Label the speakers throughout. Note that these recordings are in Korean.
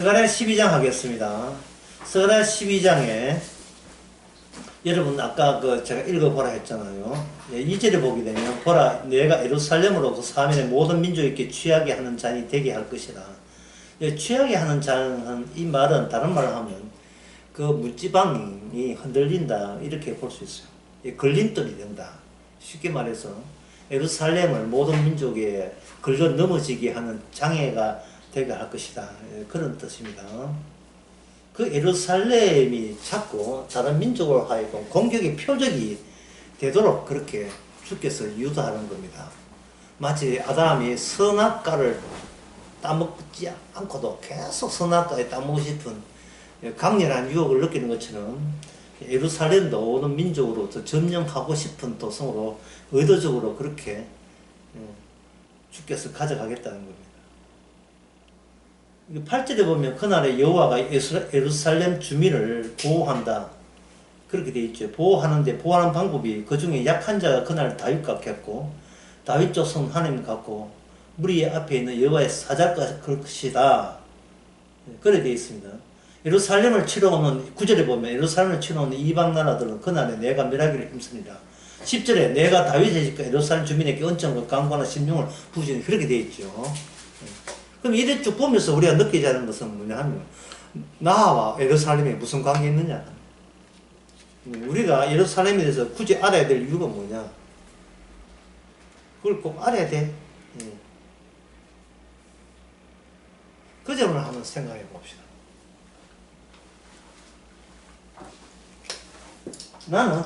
Speaker 1: 스가랴 12장 하겠습니다. 스가랴 12장에 여러분 아까 제가 읽어보라 했잖아요. 2절에 보게 되면 보라 내가 예루살렘으로 그 사면의 모든 민족에게 취하게 하는 잔이 되게 할 것이라. 취하게 하는 잔은 이 말은 다른 말을 하면 그 물지방이 흔들린다 이렇게 볼 수 있어요. 걸림돌이 된다. 쉽게 말해서 예루살렘을 모든 민족에 걸려 넘어지게 하는 장애가 되게 할 것이다. 그런 뜻입니다. 그 예루살렘이 자꾸 다른 민족을 하여금 공격의 표적이 되도록 그렇게 주께서 유도하는 겁니다. 마치 아담이 선악과를 따먹지 않고도 계속 선악과에 따먹고 싶은 강렬한 유혹을 느끼는 것처럼 예루살렘도 모든 민족으로 점령하고 싶은 도성으로 의도적으로 그렇게 주께서 가져가겠다는 겁니다. 8절에 보면 그날에 여호와가 예루살렘 주민을 보호한다 그렇게 되어 있죠. 보호하는데 보호하는 방법이 그 중에 약한 자가 그날 다윗 같겠고 다윗 조선 하나님 같고 무리 앞에 있는 여호와의 사자 것이다 그렇게 되어 있습니다. 예루살렘을 치러오는 9절에 보면 예루살렘을 치러오는 이방 나라들은 그날에 내가 멸하기를 힘쓰리라. 10절에 내가 다윗의 집과 예루살렘 주민에게 은총과 강구하는 심령을 부으시니 그렇게 되어 있죠. 그럼 이래 쭉 보면서 우리가 느끼지 않는 것은 뭐냐 하면 나와 예루살렘에 무슨 관계 있느냐. 우리가 예루살렘에 대해서 굳이 알아야 될 이유가 뭐냐. 그걸 꼭 알아야 돼. 그 점을 한번 생각해 봅시다. 나는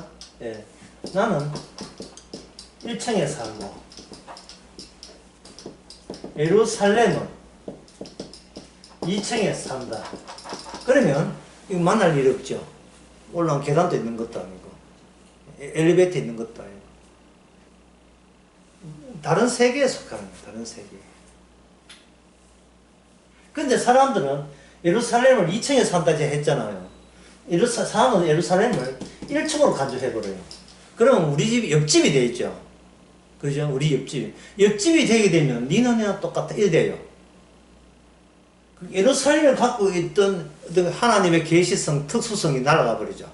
Speaker 1: 1층에 살고 예루살렘은 2층에 산다. 그러면 이거 만날 일 없죠. 올라온 계단도 있는 것도 아니고 엘리베이터 있는 것도 아니고 다른 세계에 속하는 거예요. 다른 세계. 근데 사람들은 예루살렘을 2층에 산다고 했잖아요. 사람은 예루살렘을 1층으로 간주해버려요. 그러면 우리 집 옆집이 돼 있죠. 그죠? 우리 옆집이 되게 되면 니는 내가 똑같아. 이래 돼요. 예루살렘을 갖고 있던 하나님의 계시성, 특수성이 날아가 버리죠.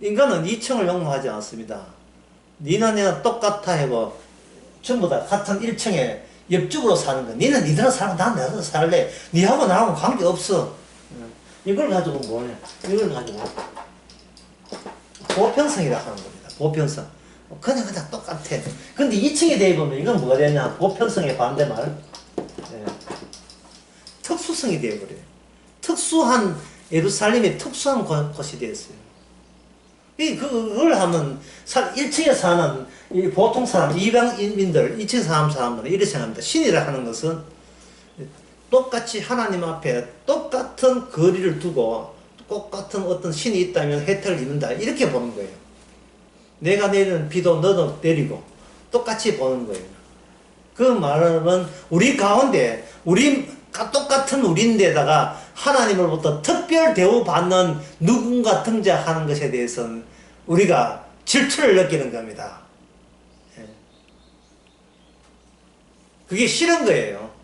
Speaker 1: 인간은 2층을 용납하지 않습니다. 니나 내가 똑같아 해고 전부 다 같은 1층에 옆집으로 사는 거. 니는 니들은 살고 난 내가 살래. 니하고 나하고 관계없어. 이걸 가지고 뭐냐? 이걸 가지고 보편성이라 하는 겁니다. 보편성. 그냥 똑같아. 근데 2층에 대입하면 이건 뭐가 되냐? 보편성의 반대말. 특수성이 되어버려요. 특수한, 예루살렘이 특수한 곳이 되었어요. 그걸 하면, 1층에 사는 보통 사람, 이방인민들, 2층에 사는 사람들은 이렇게 생각합니다. 신이라 하는 것은 똑같이 하나님 앞에 똑같은 거리를 두고 똑같은 어떤 신이 있다면 혜택을 입는다. 이렇게 보는 거예요. 내가 내리는 비도 너도 내리고 똑같이 보는 거예요. 그 말은 우리 가운데 똑같은 우리인데다가 하나님으로부터 특별 대우받는 누군가 등장하는 것에 대해서는 우리가 질투를 느끼는 겁니다. 그게 싫은 거예요.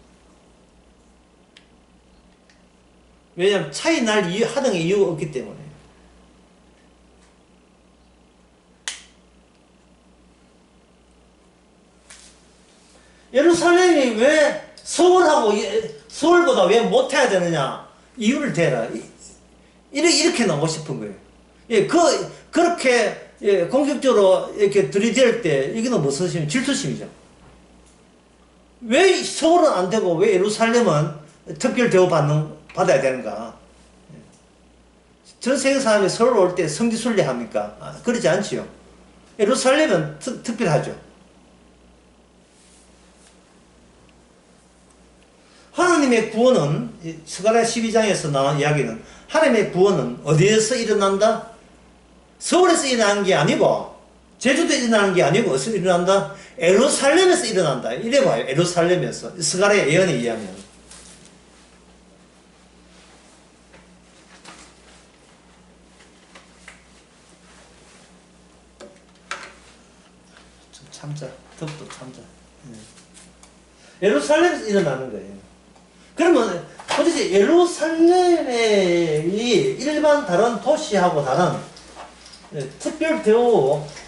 Speaker 1: 왜냐하면 차이 날 하등의 이유가 없기 때문에. 예루살렘이 왜 서울보다 왜 못해야 되느냐? 이유를 대라. 이렇게 나오고 싶은 거예요. 그렇게 공격적으로 이렇게 들이댈 때, 이거는 무슨 심? 질투심이죠. 왜 서울은 안 되고, 왜 예루살렘은 특별 받아야 되는가? 전 세계 사람이 서울 올 때 성지순례 합니까? 그러지 않지요. 예루살렘은 특별하죠. 하나님의 구원은 스가랴 12장에서 나온 이야기는 하나님의 구원은 어디에서 일어난다? 서울에서 일어나는 게 아니고 제주도에서 일어나는 게 아니고 어디서 일어난다? 예루살렘에서 일어난다. 이래 봐요. 예루살렘에서 스가랴 예언에 의하면 좀 참자. 덕도 참자. 예루살렘에서 일어나는 거예요. 그러면 그런데 예루살렘이 일반 다른 도시하고 다른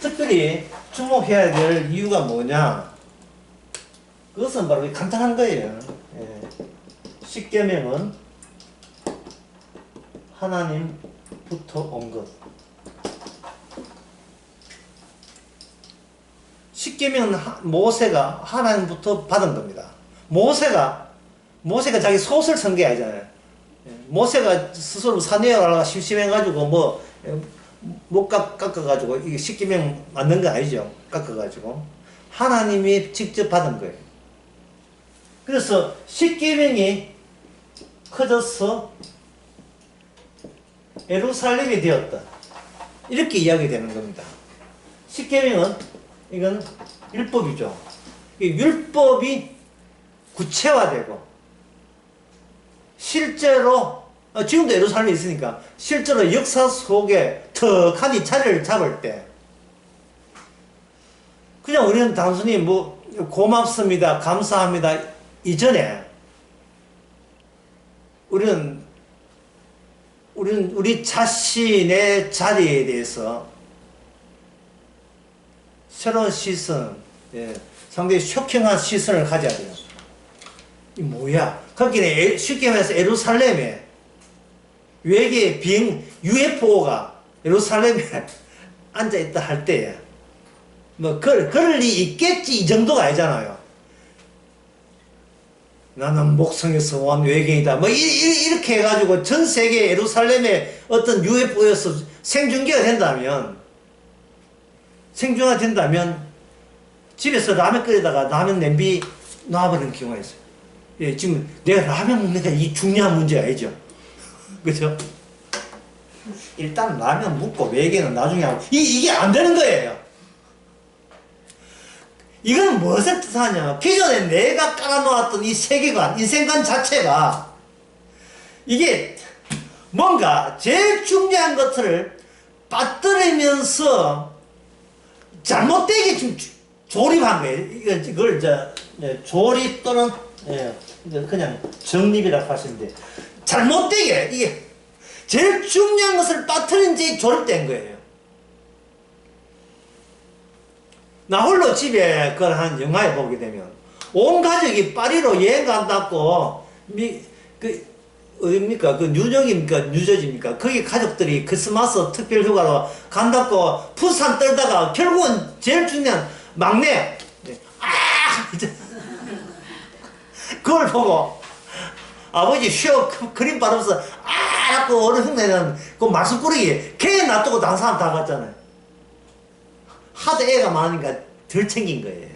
Speaker 1: 특별히 주목해야 될 이유가 뭐냐? 그것은 바로 간단한 거예요. 십계명은 하나님부터 온 것. 십계명은 모세가 하나님부터 받은 겁니다. 모세가 자기 소설 쓴 게 아니잖아요. 모세가 스스로 산에 올라가 심심해가지고 못 깎아가지고 이게 십계명 맞는 거 아니죠. 깎아가지고 하나님이 직접 받은 거예요. 그래서 십계명이 커져서 예루살렘이 되었다. 이렇게 이야기되는 겁니다. 십계명은 이건 율법이죠. 율법이 구체화되고 실제로 지금도 예루살렘에 있으니까 실제로 역사 속에 턱하니 자리를 잡을 때 그냥 우리는 단순히 고맙습니다, 감사합니다 이전에 우리는 우리 자신의 자리에 대해서 새로운 시선, 상당히 쇼킹한 시선을 가져야 돼요. 이 뭐야? 거기는 쉽게 말해서 예루살렘에 외계 UFO가 예루살렘에 앉아있다 할 때에 그럴 리 있겠지 이 정도가 아니잖아요. 나는 목성에서 온 외계인이다. 이렇게 해가지고 전 세계 예루살렘에 어떤 UFO에서 생중계가 된다면 집에서 라면 끓이다가 라면 냄비 놔버리는 경우가 있어요. 지금 내가 라면 먹는 게 이 중요한 문제 아니죠? 그죠? 일단 라면 먹고 외계는 나중에 하고 이게 안 되는 거예요. 이건 무엇을 뜻하냐? 기존에 내가 깔아놓았던 이 세계관, 인생관 자체가 이게 뭔가 제일 중요한 것들을 빠뜨리면서 잘못되게 지금 조립한 거예요. 이걸 조립 또는 그냥 정립이라고 하시는데 잘못되게 이게 제일 중요한 것을 빠뜨린 지 조립된 거예요. 나 홀로 집에 그걸 한 영화에 보게 되면 온 가족이 파리로 여행 간다고 어딥니까? 뉴욕입니까? 뉴저지입니까? 거기 가족들이 크리스마스 특별 휴가로 간다고 푸산 떨다가 결국은 제일 중요한 막내 그걸 보고 아버지 쉬어 그림 바르면서 라고 어른 흉내내는 그 말썽꾸러기 걔 놔두고 다른 사람 다 갔잖아요. 하도 애가 많으니까 덜 챙긴 거예요.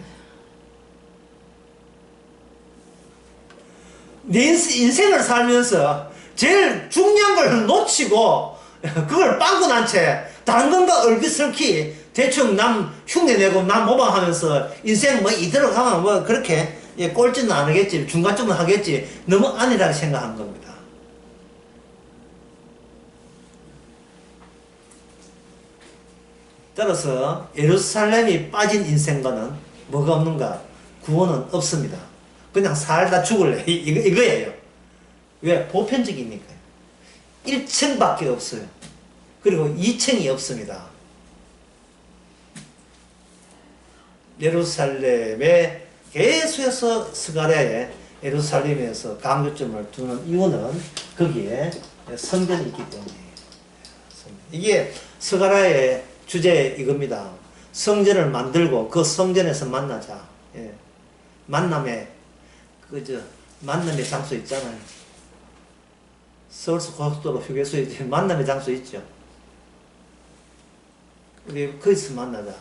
Speaker 1: 내 인생을 살면서 제일 중요한 걸 놓치고 그걸 빵꾸 난 채 다른 건가 얼기설키 대충 남 흉내내고 남 모방하면서 인생 이대로 가면 그렇게 꼴찌는 안 하겠지 중간쯤은 하겠지 너무 아니라고 생각한 겁니다. 따라서 예루살렘이 빠진 인생과는 뭐가 없는가? 구원은 없습니다. 그냥 살다 죽을래. 이거예요. 왜? 보편적이니까요. 1층밖에 없어요. 그리고 2층이 없습니다. 예루살렘에 계속해서 스가랴에 예루살렘에서 강조점을 두는 이유는 거기에 성전이 있기 때문이에요. 이게 스가랴의 주제 이겁니다. 성전을 만들고 그 성전에서 만나자. 만남의 장소 있잖아요. 서울서 고속도로 휴게소에 만남의 장소 있죠. 우리 거기서 만나자.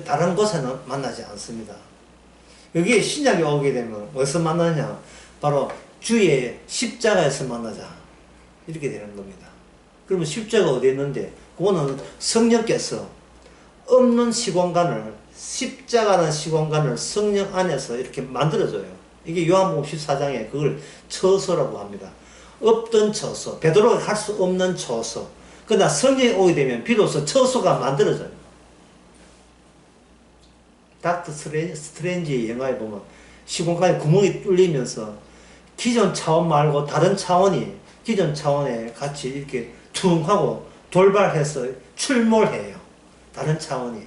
Speaker 1: 다른 곳에는 만나지 않습니다. 여기에 신약이 오게 되면 어디서 만나냐? 바로 주의 십자가에서 만나자. 이렇게 되는 겁니다. 그러면 십자가 어디 있는데? 그거는 성령께서 없는 시공간을 십자가라는 시공간을 성령 안에서 이렇게 만들어줘요. 이게 요한복음 14장에 그걸 처소라고 합니다. 없던 처소, 베드로가 갈 수 없는 처소. 그러나 성령이 오게 되면 비로소 처소가 만들어져요. 닥터 스트레인지 영화에 보면 시공간에 구멍이 뚫리면서 기존 차원 말고 다른 차원이 기존 차원에 같이 이렇게 퉁 하고 돌발해서 출몰해요. 다른 차원이.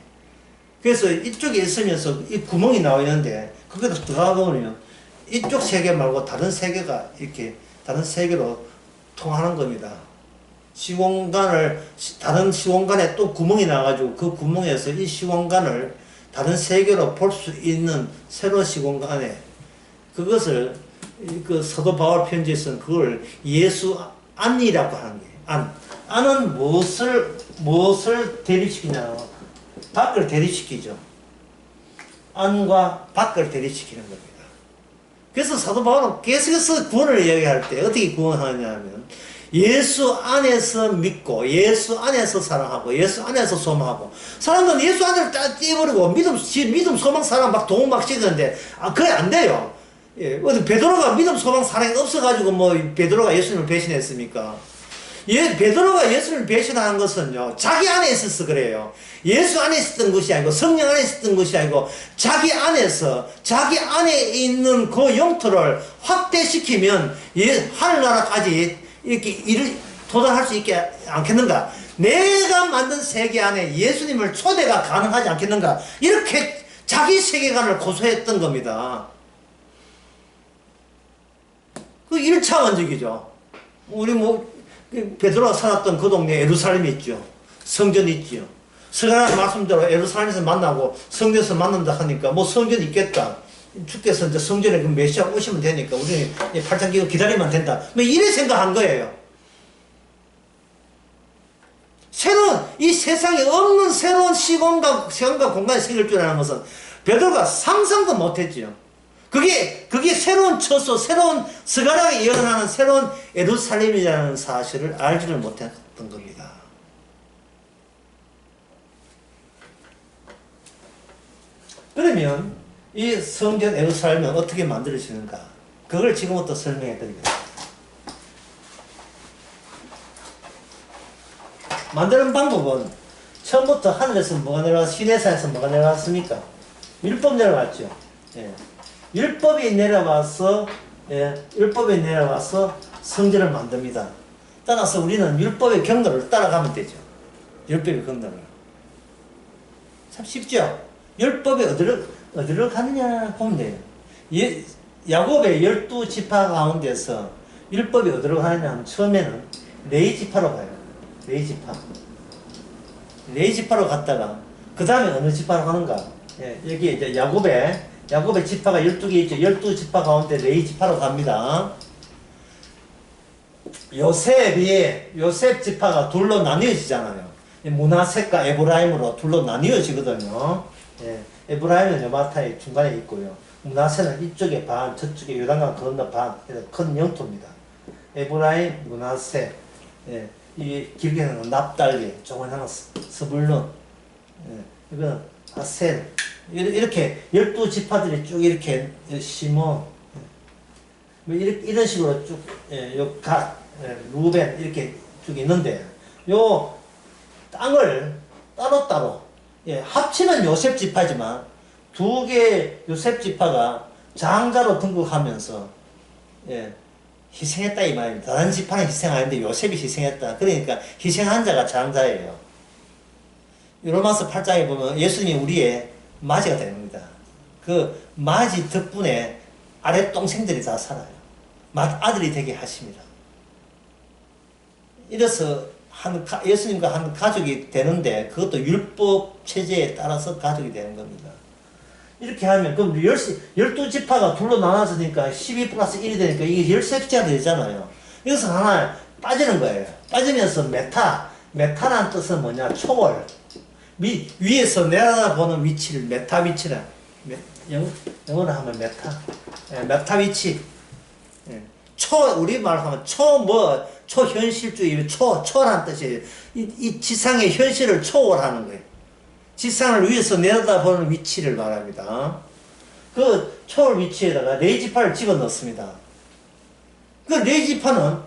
Speaker 1: 그래서 이쪽에 있으면서 이 구멍이 나와 있는데 거기다 들어가 보면 이쪽 세계 말고 다른 세계가 이렇게 다른 세계로 통하는 겁니다. 다른 시공간에 또 구멍이 나가지고 그 구멍에서 이 시공간을 다른 세계로 볼 수 있는 새로운 시공간에 그것을 그 사도 바울 편지에서는 그걸 예수 안이라고 하는 거예요. 안은 무엇을 대립시키냐? 밖을 대립시키죠. 안과 밖을 대립시키는 겁니다. 그래서 사도 바울은 계속해서 구원을 이야기할 때 어떻게 구원하냐면 예수 안에서 믿고 예수 안에서 사랑하고 예수 안에서 소망하고 사람들은 예수 안을 딱 떼버리고 믿음 소망 사랑 막 동 막 시키는데 그래 안 돼요. 예, 어디 베드로가 믿음 소망 사랑이 없어가지고 뭐 베드로가 예수님을 배신했습니까? 베드로가 예수님을 배신한 것은요 자기 안에 있어서 그래요. 예수 안에 있었던 것이 아니고 성령 안에 있었던 것이 아니고 자기 안에서 자기 안에 있는 그 영토를 확대시키면 하늘나라까지 이렇게 도달할 수 있게 않겠는가? 내가 만든 세계 안에 예수님을 초대가 가능하지 않겠는가? 이렇게 자기 세계관을 고수했던 겁니다. 그 1차원적이죠. 우리 베드로가 살았던 그 동네에 예루살렘이 있죠. 성전이 있죠. 서가란 말씀대로 예루살렘에서 만나고 성전에서 만난다 하니까 뭐 성전이 있겠다. 주께서 이제 성전에 그 메시아 오시면 되니까 우리는 팔짱 끼고 기다리면 된다. 뭐 이래 생각한 거예요. 이 세상에 없는 새로운 시공과 공간이 생길 줄 아는 것은 베드로가 상상도 못했지요. 그게 새로운 처소, 새로운 스가랴에 예언하는 새로운 예루살렘이라는 사실을 알지를 못했던 겁니다. 그러면 이 성전 예루살렘은 어떻게 만들어지는가? 그걸 지금부터 설명해 드립니다. 만드는 방법은 처음부터 하늘에서 뭐가 내려왔습니까? 시내산에서 뭐가 내려왔습니까? 율법 내려왔죠. 예. 율법이 내려와서 성전을 만듭니다. 따라서 우리는 율법의 경로를 따라가면 되죠. 율법의 경로를. 참 쉽죠? 율법이 어디로 가느냐 보면 돼요. 야곱의 12지파 가운데서 율법이 어디로 가느냐 하면 처음에는 레위지파로 가요. 레위지파로 갔다가 그 다음에 어느 지파로 가는가? 예, 여기 이제 야곱의 지파가 12개 있죠. 12지파 가운데 레위지파로 갑니다. 요셉 지파가 둘로 나뉘어지잖아요. 므낫세과 에브라임으로 둘로 나뉘어지거든요. 예, 에브라임은 요마타의 중간에 있고요. 므낫세는 이쪽에 반, 저쪽에 요단강 건너 반, 큰 영토입니다. 에브라임, 므낫세, 예, 이 길게는 납달리, 조그마한 스불론, 예, 이거는 아셀, 이렇게 12지파들이 쭉 이렇게 시몬, 이런 식으로 쭉, 요 갓, 루벤 이렇게 쭉 있는데 요 땅을 따로따로 합치는 요셉 지파지만 두 개 요셉 지파가 장자로 등극하면서 희생했다 이 말입니다. 다른 지파는 희생 아닌데 요셉이 희생했다. 그러니까 희생한 자가 장자예요. 로마서 8장에 보면 예수님이 우리의 맞이가 됩니다. 그 맞이 덕분에 아래 동생들이 다 살아요. 아들이 되게 하십니다. 이래서 예수님과 한 가족이 되는데 그것도 율법 체제에 따라서 가족이 되는 겁니다. 이렇게 하면 그럼 12지파가 둘로 나눠지니까 12 플러스 1이 되니까 이게 13지가 되잖아요. 여기서 하나 빠지는 거예요. 빠지면서 메타라는 뜻은 뭐냐? 초월. 위에서 내려다보는 위치를 메타 위치라. 영어로 하면 메타 위치. 우리 말로 하면 초현실주의, 초라는 뜻이에요. 이 지상의 현실을 초월하는 거예요. 지상을 위에서 내려다보는 위치를 말합니다. 그 초월 위치에다가 레이지파를 집어 넣습니다. 그 레이지파는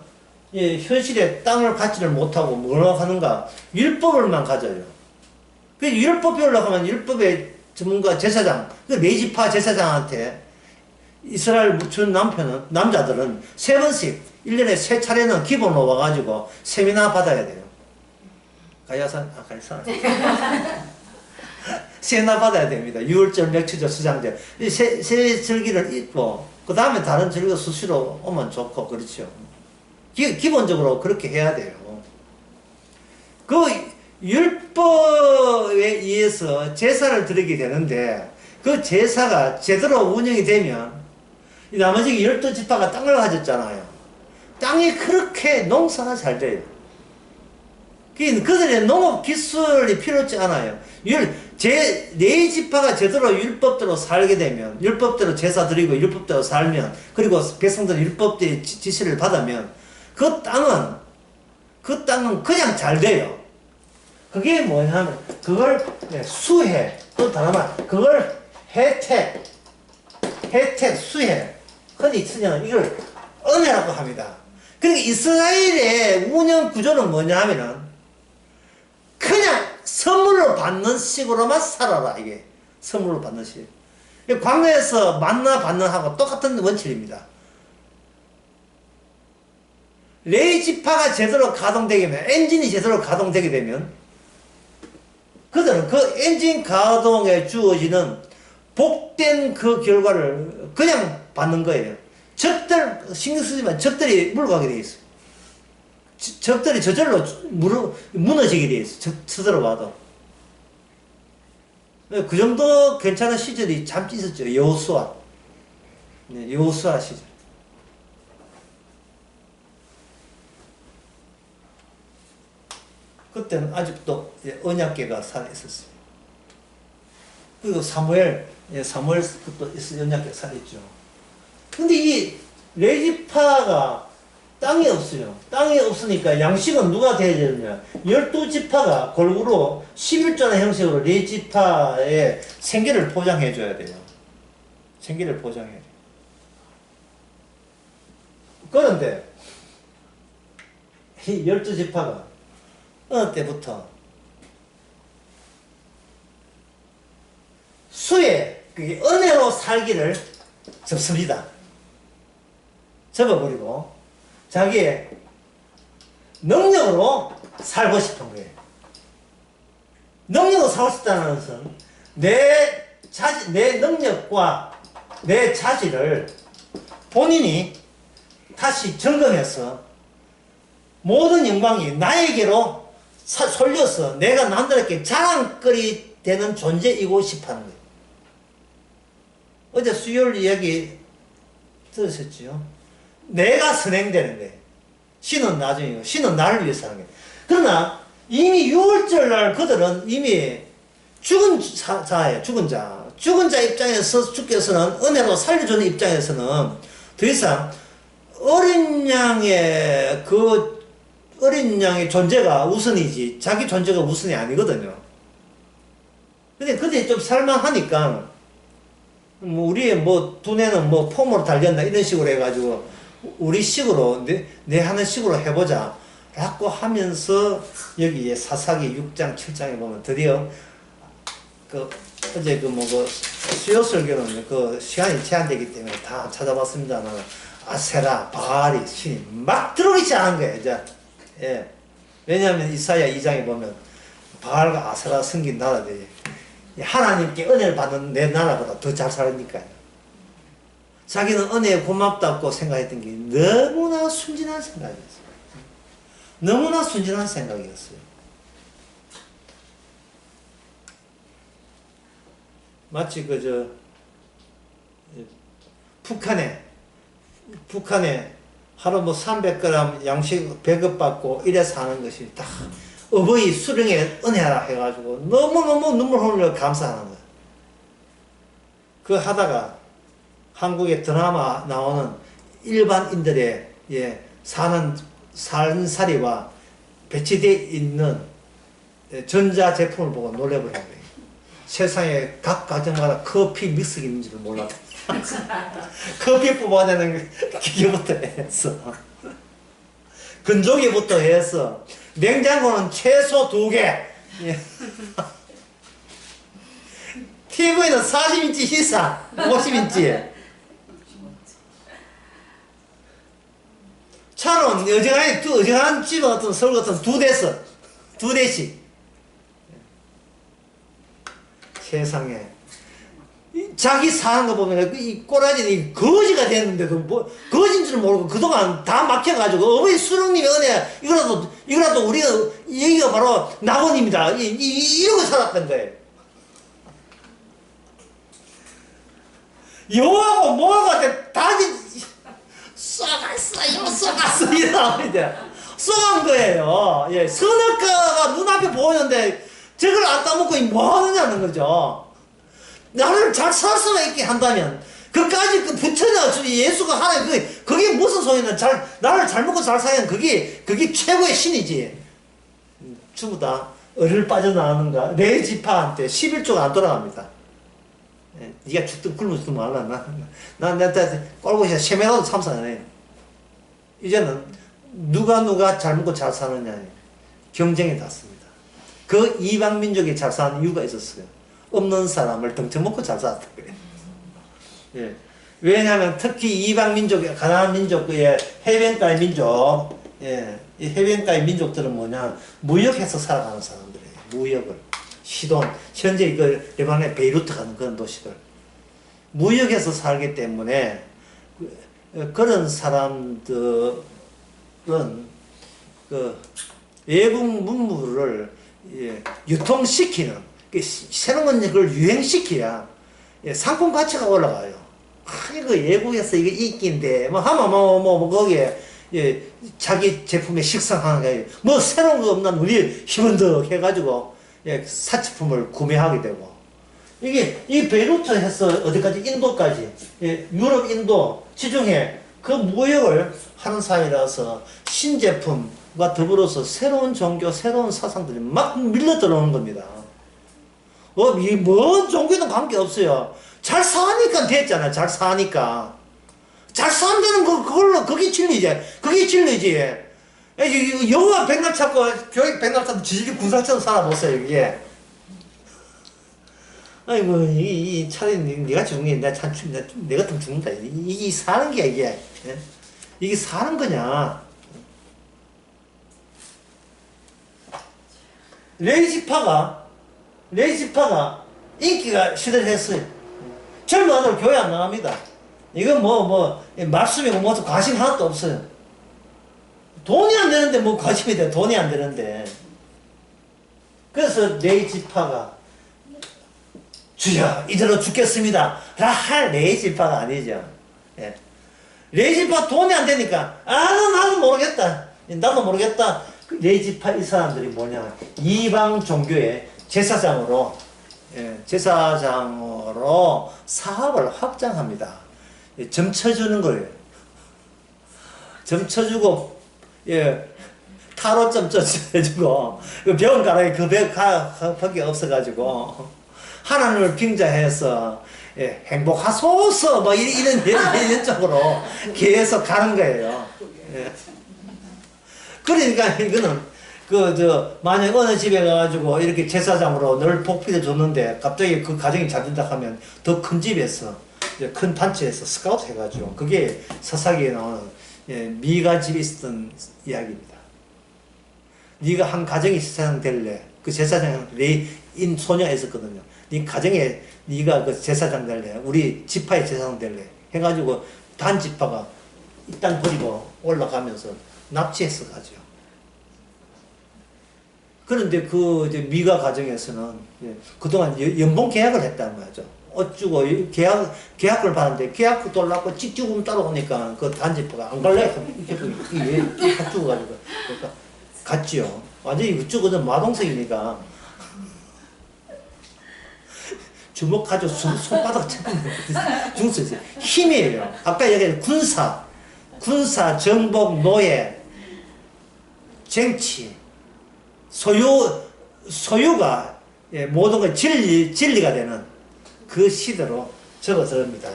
Speaker 1: 현실에 땅을 갖지를 못하고 뭐라고 하는가? 율법을만 가져요. 그 율법 배우려고 하면 율법의 전문가 제사장, 그 레이지파 제사장한테 이스라엘 준 남자들은 3번씩 1년에 3차례는 기본으로 와가지고 세미나 받아야 돼요. 가야산, 세미나 받아야 됩니다. 유월절, 맥추절, 수장절. 세 절기를 잊고, 그 다음에 다른 절기 수시로 오면 좋고, 그렇죠. 기본적으로 그렇게 해야 돼요. 그 율법에 의해서 제사를 드리게 되는데, 그 제사가 제대로 운영이 되면, 나머지 12지파가 땅을 가졌잖아요. 땅이 그렇게 농사가 잘 돼요. 그들의 농업 기술이 필요치 않아요. 4지파가 제대로 율법대로 살게 되면, 율법대로 제사 드리고 율법대로 살면, 그리고 백성들 율법대의 지시를 받으면, 그 땅은 그냥 잘 돼요. 그게 뭐냐면, 그걸 수혜, 또 다른 말, 그걸 혜택, 수혜. 흔히 쓰는 이걸 은혜라고 합니다. 그러니까 이스라엘의 운영 구조는 뭐냐 하면은, 그냥 선물로 받는 식으로만 살아라, 이게. 선물로 받는 식. 광야에서 만나 받는 하고 똑같은 원칙입니다. 레위지파가 제대로 가동되게 되면, 엔진이 제대로 가동되게 되면, 그들은 그 엔진 가동에 주어지는 복된 그 결과를 그냥 받는 거예요. 적들, 신경 쓰지만 적들이 물러가게 돼 있어요. 적들이 저절로 무너지게 돼 있어요. 스스로 봐도. 그 정도 괜찮은 시절이 잠시 있었죠. 여호수아. 네, 여호수아 시절. 그때는 아직도 언약궤가 살아있었어요. 그리고 사무엘 그것도 언약궤가 살아있죠. 근데 이 레위지파가 땅이 없어요. 땅이 없으니까 양식은 누가 돼야 되느냐. 12지파가 골고루 11조의 형식으로 레위지파의 생계를 보장해 줘야 돼요. 생계를 보장해야 돼요. 그런데 이 12지파가 어느 때부터 수에 그게 은혜로 살기를 접습니다. 접어버리고 자기의 능력으로 살고 싶은 거예요. 능력으로 살고 싶다는 것은 내 능력과 내 자질을 본인이 다시 점검해서 모든 영광이 나에게로 쏠려서 내가 남들에게 자랑거리 되는 존재이고 싶어하는 거예요. 어제 수요일 이야기 들으셨죠? 내가 선행되는 거예요. 신은 나중이고 신은 나를 위해서 하는 거예요. 그러나 이미 6월절 날 그들은 이미 죽은 자예요. 죽은 자. 죽은 자 입장에서 주께서는 은혜로 살려주는 입장에서는 더 이상 어린 양의 존재가 우선이지 자기 존재가 우선이 아니거든요. 근데 그때 좀 살만하니까 우리의 두뇌는 폼으로 달렸나 이런 식으로 해가지고 우리 식으로 내 하는 식으로 해보자 라고 하면서 여기에 사사기 6장 7장에 보면 드디어 어제 수요 설교는 시간이 제한되기 때문에 다 찾아봤습니다만 아세라 바알이 신이 막 들어오기 시작한 거예요. 이제. 예. 왜냐하면 이사야 2장에 보면 바알과 아세라 섬긴 나라들이 하나님께 은혜를 받는 내 나라보다 더 잘 살으니까요. 자기는 은혜에 고맙다고 생각했던 게 너무나 순진한 생각이었어요. 너무나 순진한 생각이었어요. 마치 북한에 하루 300g 양식 배급받고 이래 사는 것이 다 어버이 수령의 은혜라 해가지고 너무너무 눈물 흘려 감사하는 거예요. 그 하다가 한국의 드라마 나오는 일반인들의 사는 살림살이와 배치되어 있는 전자제품을 보고 놀래버린 거예요. 세상에 각 가정마다 커피 믹서기 있는 줄을 몰랐다. 커피 뽑아내는 기계부터 해서 건조기부터 해서 냉장고는 최소 2개 TV는 40인치 이상 50인치 차는 어지간한 집은 어떤 서울 같은 두 대씩. 세상에. 자기 사는 거 보면 이 꼬라지는 거지가 됐는데도 뭐 거진 줄 모르고 그동안 다 막혀가지고 어머니 수령님의 은혜 이거라도 우리가 여기가 바로 낙원입니다. 이러고 살았던 거예요. 여하고 뭐하고 다 쏘갔어 이러는데 쏘간 거예요. 예, 선악과가 눈앞에 보이는데 저걸 안 따먹고 뭐 하느냐는 거죠. 나를 잘 살 수만 있게 한다면 그까지 그 부처나 예수가 하나님 그게 무슨 소리냐. 나를 잘 먹고 잘 살면 그게 최고의 신이지. 전부 다 을을 빠져나가는가 내 지파한테 11조가 안 돌아갑니다. 예, 네가 죽든 굶어서도 말라. 나한테 꼴보기가 세매라도 참사 안 해. 이제는 누가 잘 먹고 잘 사느냐 경쟁에 닿습니다. 그 이방 민족이 잘 사는 이유가 있었어요. 없는 사람을 덩쳐먹고 잘 살았다 그래요. 예. 왜냐하면 특히 이방 민족, 가나안 민족의 해변가의 민족, 예, 이 해변가의 민족들은 뭐냐, 무역해서 살아가는 사람들이에요. 무역을. 시돈, 현재 그 레바논의 베이루트 같은 그런 도시들. 무역해서 살기 때문에 그런 사람들은 그 외국 문물을 유통시키는 새로운 걸 유행시켜야 상품 가치가 올라가요. 이거 외국에서 이게 인기인데 뭐 하면 거기에 자기 제품에 식상하는 게 뭐 새로운 거 없나 우리 희번덕 해가지고 사치품을 구매하게 되고 이게 이 베이루트 해서 어디까지 인도까지 유럽 인도 지중해 그 무역을 하는 사회라서 신제품과 더불어서 새로운 종교 새로운 사상들이 막 밀려 들어오는 겁니다. 뭔 종교는 관계없어요. 잘 사니까 됐잖아. 잘 사니까. 잘 산다는 그걸로, 그게 진리지. 그게 진리지. 여우가 백날 찾고, 교육 백날 찾고, 지지리 군사처럼 살아보세요, 이게. 아이고, 차라리 네가 죽는 게 내가 같으면 죽는다. 이게 사는 게, 이게. 이게 사는 거냐. 레이지파가 인기가 시들했어요. 젊은 아들 교회 안 나갑니다. 이건 말씀이고 뭐 관심 하나도 없어요. 돈이 안 되는데 뭐 관심이 돼. 돈이 안 되는데. 그래서 레이지파가 주여 이대로 죽겠습니다 라 할 레이지파가 아니죠. 예. 레이지파 돈이 안 되니까 나도 모르겠다. 레이지파 이 사람들이 뭐냐, 이방 종교의 제사장으로 사업을 확장합니다. 점 쳐주는 거예요. 점 쳐주고 타로점 해주고 병원 가라에 그 벽이 없어가지고 하나님을 빙자해서 행복하소서 뭐 이런 쪽으로 계속 가는 거예요. 그러니까 이거는 만약 어느 집에 가가지고 이렇게 제사장으로 늘 복비를 줬는데 갑자기 그 가정이 잘 된다 하면 더 큰 집에서 큰 단체에서 스카우트 해가지고 그게 서사기에 나오는 미가 집에 있었던 이야기입니다. 네가 한 가정이 제사장 될래? 그 제사장은 레인 소녀가 있었거든요. 네 가정에 네가 그 제사장 될래? 우리 지파의 제사장 될래? 해가지고 단 지파가 이 땅 버리고 올라가면서 납치해서 가죠. 그런데 미가 가정에서는 그동안 연봉 계약을 했다는 거죠. 어쩌고 계약을 받았는데 계약 돌라고 찍찍 따라오니까 그 단지파가 안 갈래? 이렇게 다 죽어가지고 그러니까 갔지요. 완전히 이쪽은 마동석이니까 주먹 가지고 손바닥 잡는 중수있어요. 힘이에요. 아까 얘기한 군사, 정복, 노예, 정치, 소유가 모든 건 진리가 되는 그 시대로 접어듭니다.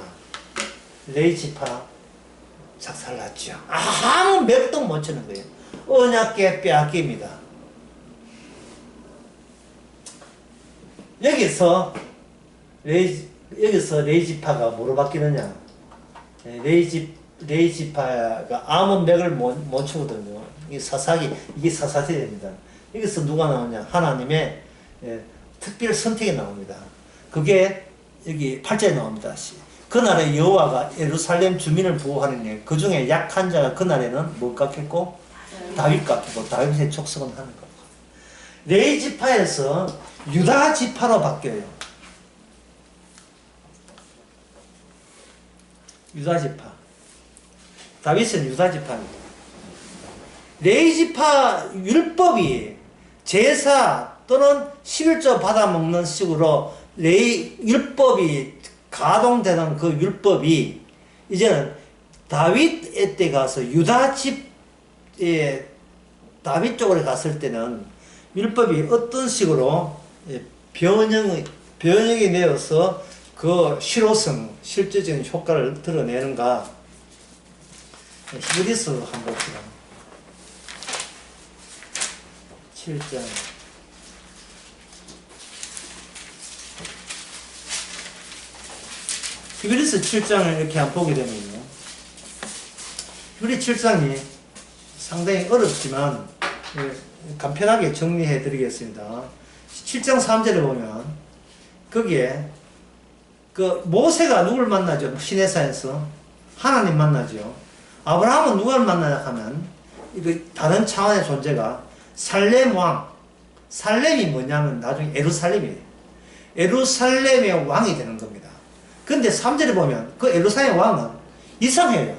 Speaker 1: 레이지파 작살났죠. 아무 맥도 못 치는 거예요. 언약궤 빼앗깁니다. 여기서 레이지파가 뭐로 바뀌느냐. 레이지파가 암은 맥을 못 추거든요. 이게 이게 사사기입니다. 여기서 누가 나오냐? 하나님의 특별 선택이 나옵니다. 그게 여기 8절에 나옵니다. 그날에 여호와가 예루살렘 주민을 보호하느니 그 중에 약한 자가 그날에는 뭘 깎였고? 다윗 깎이고 다윗의 족속은 하는 것. 레이지파에서 유다 지파로 바뀌어요. 유다 지파. 다윗은 유다 지파입니다. 레이지파 율법이 제사 또는 11조 받아먹는 식으로 율법이 가동되는 그 율법이 이제는 다윗 때 가서 유다 집에 다윗 쪽으로 갔을 때는 율법이 어떤 식으로 변형이 되어서 그 실효성, 실제적인 효과를 드러내는가. 히브리서 한번 봅시다. 7장. 히브리서 7장을 이렇게 한번 보게 되면요. 히브리 7장이 상당히 어렵지만 간편하게 정리해 드리겠습니다. 7장 3절에 보면 거기에 그 모세가 누굴 만나죠? 시내산에서 하나님 만나죠. 아브라함은 누굴 만나냐 하면 이거 다른 차원의 존재가 살렘 왕. 살렘이 뭐냐면 나중에 에루살렘이에요. 에루살렘의 왕이 되는 겁니다. 근데 3절에 보면 그 에루살렘 왕은 이상해요.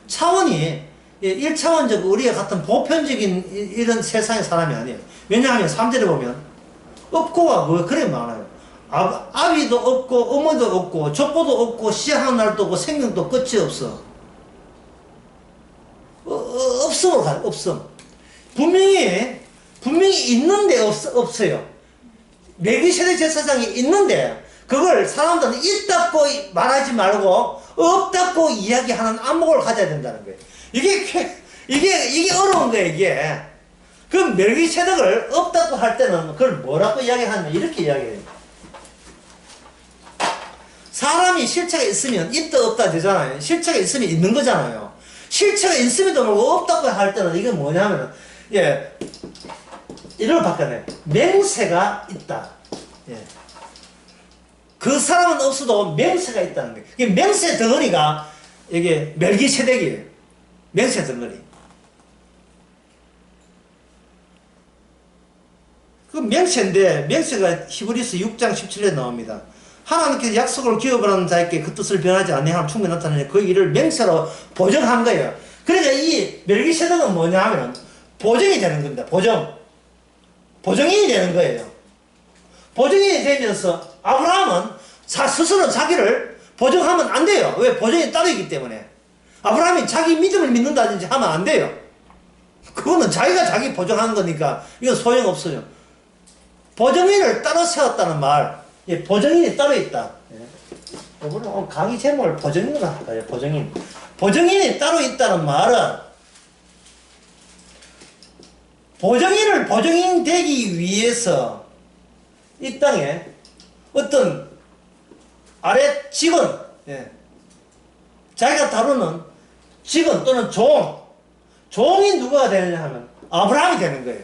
Speaker 1: 차원이 1차원적 우리가 같은 보편적인 이런 세상의 사람이 아니에요. 왜냐하면 3절에 보면 없고가 뭐 그래 많아요. 아비도 없고 어머니도 없고 족보도 없고 시작하는 날도 없고 생명도 끝이 없어. 없음으로 가요. 없음. 분명히 있는데 없어요. 멜기세덱 제사장이 있는데 그걸 사람들은 있다고 말하지 말고 없다고 이야기하는 안목을 가져야 된다는 거예요. 이게 어려운 거예요. 이게. 그럼 멜기세덱을 없다고 할 때는 그걸 뭐라고 이야기하냐 이렇게 이야기해요. 사람이 실체가 있으면 있다 없다 되잖아요. 실체가 있으면 있는 거잖아요. 실체가 있음에도 모르고 없다고 할 때는 이게 뭐냐면 이걸 바꿔내. 맹세가 있다. 그 사람은 없어도 맹세가 있다는 거예요. 이 맹세 덩어리가 이게 멜기세덱이에요. 맹세 덩어리. 그 맹세인데 맹세가 히브리서 6장 17절에 나옵니다. 하나님께서 약속을 기억하는 자에게 그 뜻을 변하지 아니하면 충분히 나타내니 그 일을 맹세로 보정한 거예요. 그러니까 이 멜기세덱은 뭐냐 하면 보정이 되는 겁니다. 보정이 되는 거예요. 보정이 되면서 아브라함은 스스로 자기를 보정하면 안 돼요. 왜? 보정이 따로 있기 때문에. 아브라함이 자기 믿음을 믿는다든지 하면 안 돼요. 그거는 자기가 자기 보정하는 거니까 이건 소용없어요. 보정인을 따로 세웠다는 말, 보정인이 따로 있다. 오늘 강의 제목을 보정인으로 할까요? 보정인. 보정인이 따로 있다는 말은 보정인 되기 위해서 이 땅에 어떤 아래 직원, 자기가 다루는 직원 또는 종이 누가 되느냐 하면 아브라함이 되는 거예요.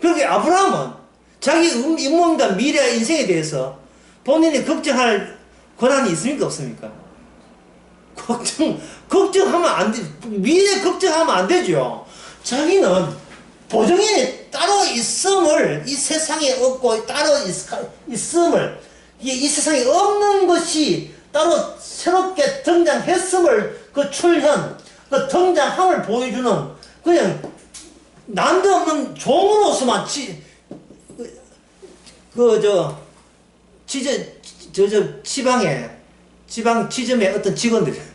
Speaker 1: 그렇게 아브라함은 자기 인문과 미래 인생에 대해서 본인이 걱정할 권한이 있습니까? 없습니까? 걱정하면 안 돼. 미래 걱정하면 안 되죠. 자기는 보정인이 따로 있음을, 이 세상에 없고 따로 있음을, 이 세상에 없는 것이 따로 새롭게 등장했음을 그 출현, 그 등장함을 보여주는 그냥 난도 없는 종으로서만 지방 지점의 어떤 직원들.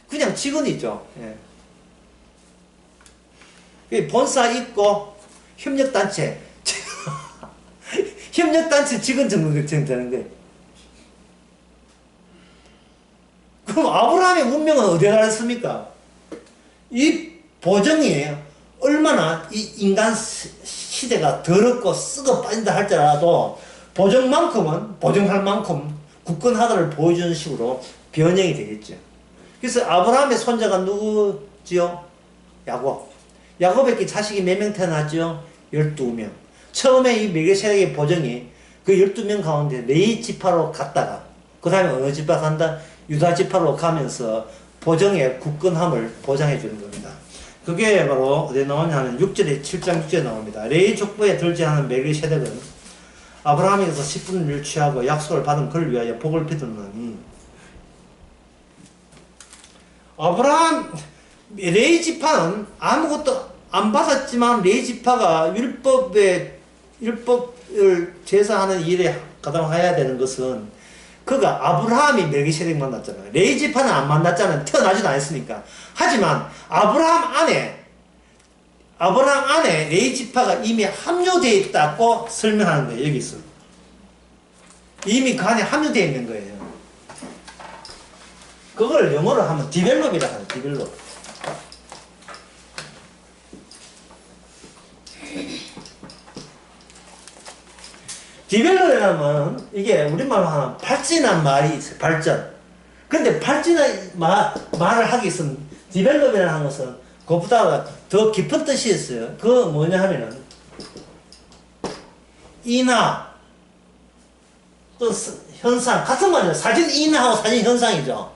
Speaker 1: 그냥 직원이죠. 본사 있고, 협력단체. 협력단체 직원 정도 되는 거예요. 그럼 아브라함의 문명은 어디에 갔습니까? 이 보정이 얼마나 이 인간 시대가 더럽고 썩어 빠진다 할지라도 보정할 만큼 굳건하다를 보여주는 식으로 변형이 되겠죠. 그래서 아브라함의 손자가 누구지요? 야곱. 야곱에게 자식이 몇 명 태어났죠? 12명. 처음에 이 멜기세덱의 보정이 그 12명 가운데 레위 지파로 갔다가 그 다음에 어느 지파 간다? 유다 지파로 가면서 보정의 굳건함을 보장해 주는 겁니다. 그게 바로 어디에 나오냐면 6절에 7장 6절에 나옵니다. 레위 족보에 들지 않은 멜기세덱은 아브라함에게서 10분의 1을 취하고 약속을 받은 그를 위하여 복을 빌었느니 아브라함 레위 지파는 아무것도 안 받았지만 레위 지파가 율법을 제사하는 일에 가담해야 되는 것은 그가 아브라함이 멜기세덱 만났잖아요. 레위 지파는 안 만났잖아요. 태어나지도 않았으니까. 하지만 아브라함 안에 레위 지파가 이미 합류되어 있다고 설명하는 거예요. 여기서 이미 그 안에 합류되어 있는 거예요. 그걸 영어로 하면 디벨롭이라 하죠. 디벨롭. 디벨롭이라면 이게 우리말로 하면 발전한 말이 있어요. 발전. 근데 발전한 말을 하기 위해서는 디벨롭이라는 것은 그것보다 더 깊은 뜻이 있어요. 그거 뭐냐 하면은 인화 또 현상 같은 말이에요. 사진 인화하고 사진 현상이죠.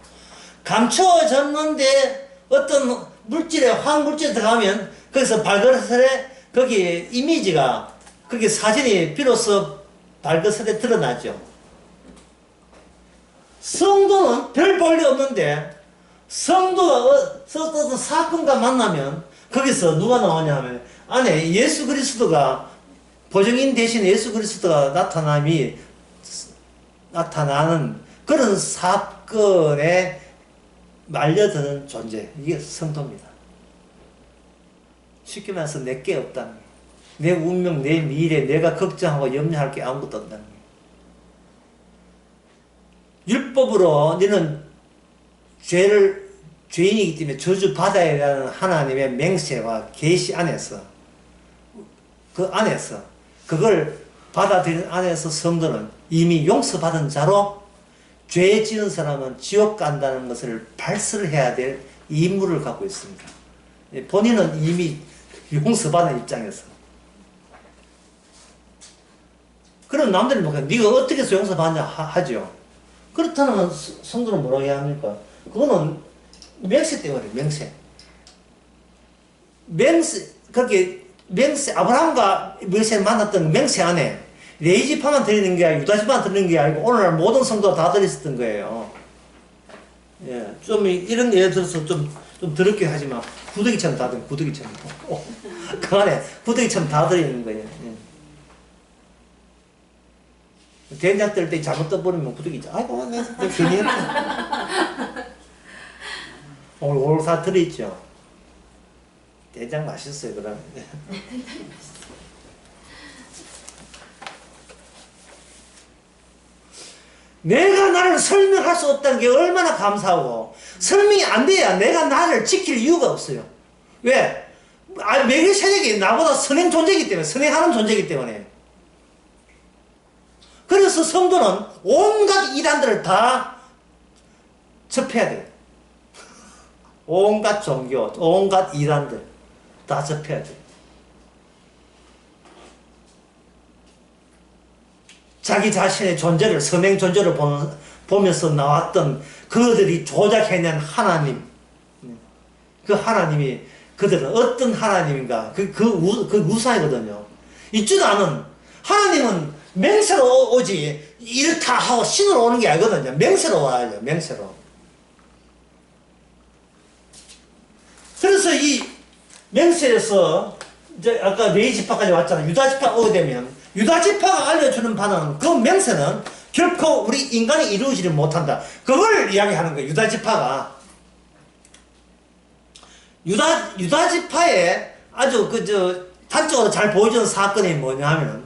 Speaker 1: 감추어졌는데 어떤 물질에 화학물질에 들어가면 거기서 발그레 거기 이미지가 거기 사진이 비로소 발그레 드러나죠. 성도는 별 볼일 없는데 성도가 어떤 사건과 만나면 거기서 누가 나오냐 하면 안에 예수 그리스도가 보증인 대신 예수 그리스도가 나타나는 그런 사건에 말려드는 존재. 이게 성도입니다. 쉽게 말해서 내게 없다는 거예요. 내 운명, 내 미래, 내가 걱정하고 염려할 게 아무것도 없다는 거예요. 율법으로 너는 죄인이기 때문에 저주받아야 하는 하나님의 맹세와 계시 안에서 그걸 받아들인 안에서 성도는 이미 용서받은 자로 죄 지은 사람은 지옥 간다는 것을 발설을 해야 될 임무를 갖고 있습니다. 본인은 이미 용서받은 입장에서. 그럼 남들이 뭐 네가 어떻게 해서 용서받냐 하죠. 그렇다면 성도는 뭐라고 해야 합니까? 그거는 맹세 때문에 아브라함과 맹세를 만났던 맹세 안에 레위 지파만 드리는 게 아니고 유다 지파만 드리는 게 아니고 오늘날 모든 성도가 다 드렸었던 거예요. 예, 좀 이런 예를 들어서 좀 더럽게 하지만 구더기처럼 다 드리는 구더기처럼 그 안에 구더기처럼 다 드리는 거예요. 예. 된장 뜰 때 잘못 떠버리면 구더기죠. 아이고 내가 괜히 했다. 오늘 다 들어있죠. 된장 맛있어요. 그러면. 내가 나를 설명할 수 없다는 게 얼마나 감사하고 설명이 안 돼야 내가 나를 지킬 이유가 없어요. 왜? 멜기세덱이 나보다 선행 존재이기 때문에 선행하는 존재이기 때문에. 그래서 성도는 온갖 이단들을 다 접해야 돼요. 온갖 종교, 온갖 이단들 다 접해야 돼요. 자기 자신의 존재를, 선행 존재를 보면서 나왔던 그들이 조작해낸 하나님. 그 하나님이 그들은 어떤 하나님인가. 그 우상이거든요. 있지도 않은 하나님은 맹세로 오지 이렇다 하고 신으로 오는 게 아니거든요. 맹세로 와야죠. 맹세로. 그래서 이 맹세에서 이제 아까 레위 지파까지 왔잖아요. 유다 지파 오게 되면 유다 지파가 알려주는 바는 그 맹세는 결코 우리 인간이 이루어지지 못한다. 그걸 이야기하는 거예요. 유다 지파가 유다 지파의 아주 단적으로 잘 보여주는 사건이 뭐냐면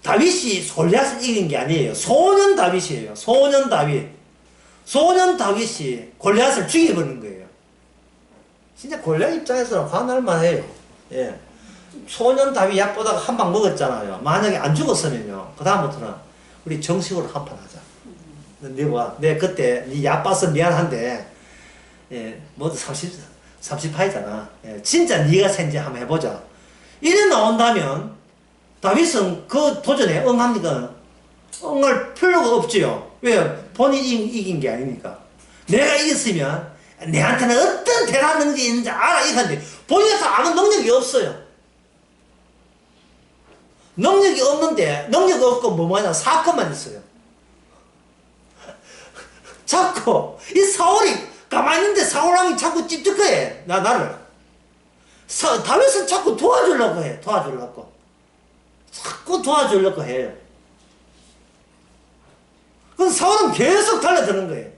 Speaker 1: 다윗이 골리앗을 이긴 게 아니에요. 소년 다윗이에요. 소년 다윗이 골리앗을 죽여버린 거예요. 진짜 골리앗 입장에서는 화날만 해요. 예. 소년 다윗 약보다가 한 방 먹었잖아요. 만약에 안 죽었으면요. 그 다음부터는 우리 정식으로 한판 하자. 내 그때 네 야빠서 미안한데 모두 38이잖아. 진짜 네가 생지 한번 해보자. 이래 나온다면 다윗은 그 도전에 응합니까? 응할 필요가 없지요. 왜? 본인이 이긴 게 아니니까. 내가 이겼으면 내한테는 어떤 대단한 능력이 있는지 알아 이건데 본인한테 아무 능력이 없어요. 능력이 없는데 능력 없고 뭐냐 사건만 있어요. 자꾸 이 사울이 가만히 있는데 사울왕이 자꾸 찝찝해 나를. 다윗은 자꾸 도와주려고 해. 자꾸 도와주려고 해요. 그럼 사울은 계속 달려드는 거예요.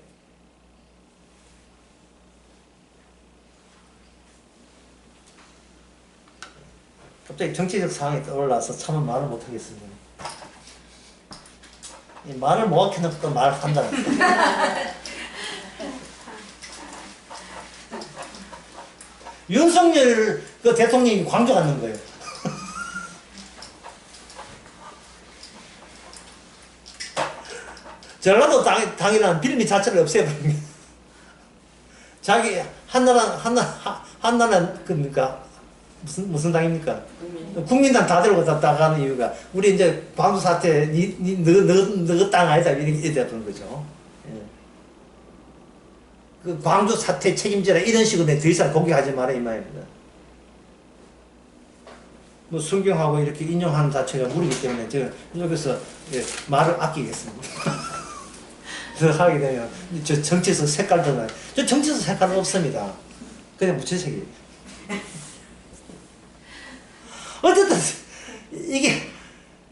Speaker 1: 갑자기 정치적 상황이 떠올라서 참은 말을 못하겠습니다. 이 말을 못 해놓고 말을 한다는 거예요. 윤석열 그 대통령이 광주 갔는 거예요. 전라도 당이라는 빌미 자체를 없애버립니다. 자기 한나라 그니까 무슨 당입니까? 국민당 다 들고 다 가는 이유가 우리 이제 광주 사태 너 땅 아니다 이렇게 되는 거죠. 예. 그 광주 사태 책임지라 이런 식으로 더 이상 공격하지 마라 이 말입니다. 뭐 성경하고 이렇게 인용하는 자체가 무리이기 때문에 제가 여기서 말을 아끼겠습니다. 그래서 하게 되면 저 정치에서 색깔도 나요. 저 정치에서 색깔은 없습니다. 그냥 무채색이에요. 어쨌든 이게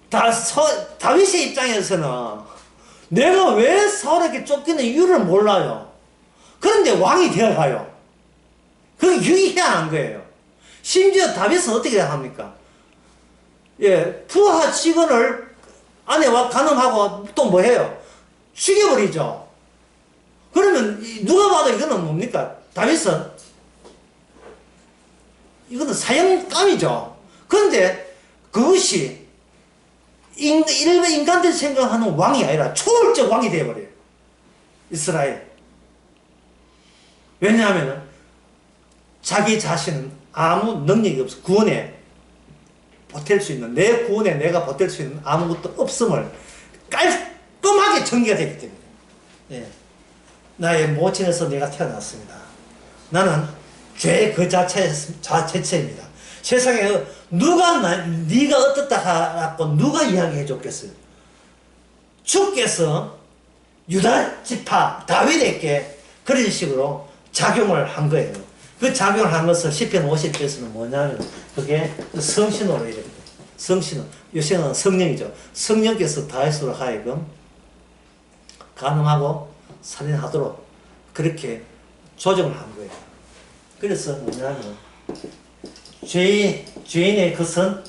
Speaker 1: 다윗의 입장에서는 내가 왜 사울에게 쫓기는 이유를 몰라요. 그런데 왕이 되어가요. 그게 유의해야 거예요. 심지어 다윗은 어떻게 합니까? 부하 직원을 아내와 간음하고 또 뭐 해요? 죽여버리죠. 그러면 누가 봐도 이거는 뭡니까? 다윗은 이거는 사형감이죠. 그런데 그것이 일반 인간들이 생각하는 왕이 아니라 초월적 왕이 되어버려요. 이스라엘. 왜냐하면 자기 자신은 아무 능력이 없어. 구원에 보탤 수 있는, 내 구원에 내가 보탤 수 있는 아무것도 없음을 깔끔하게 정리가 되기 때문에. 나의 모친에서 내가 태어났습니다. 나는 죄 그 자체입니다. 세상에 네가 어떻다 하고 누가 이야기해 줬겠어요? 주께서 유다 지파 다윗에게 그런 식으로 작용을 한 거예요. 그 작용을 한 것을 시편 50편에서는 뭐냐면 그게 성신호로 이래요. 성신호. 요새는 성령이죠. 성령께서 다윗으로 하여금 간음하고 살인하도록 그렇게 조정을 한 거예요. 그래서 뭐냐면 죄인의 것은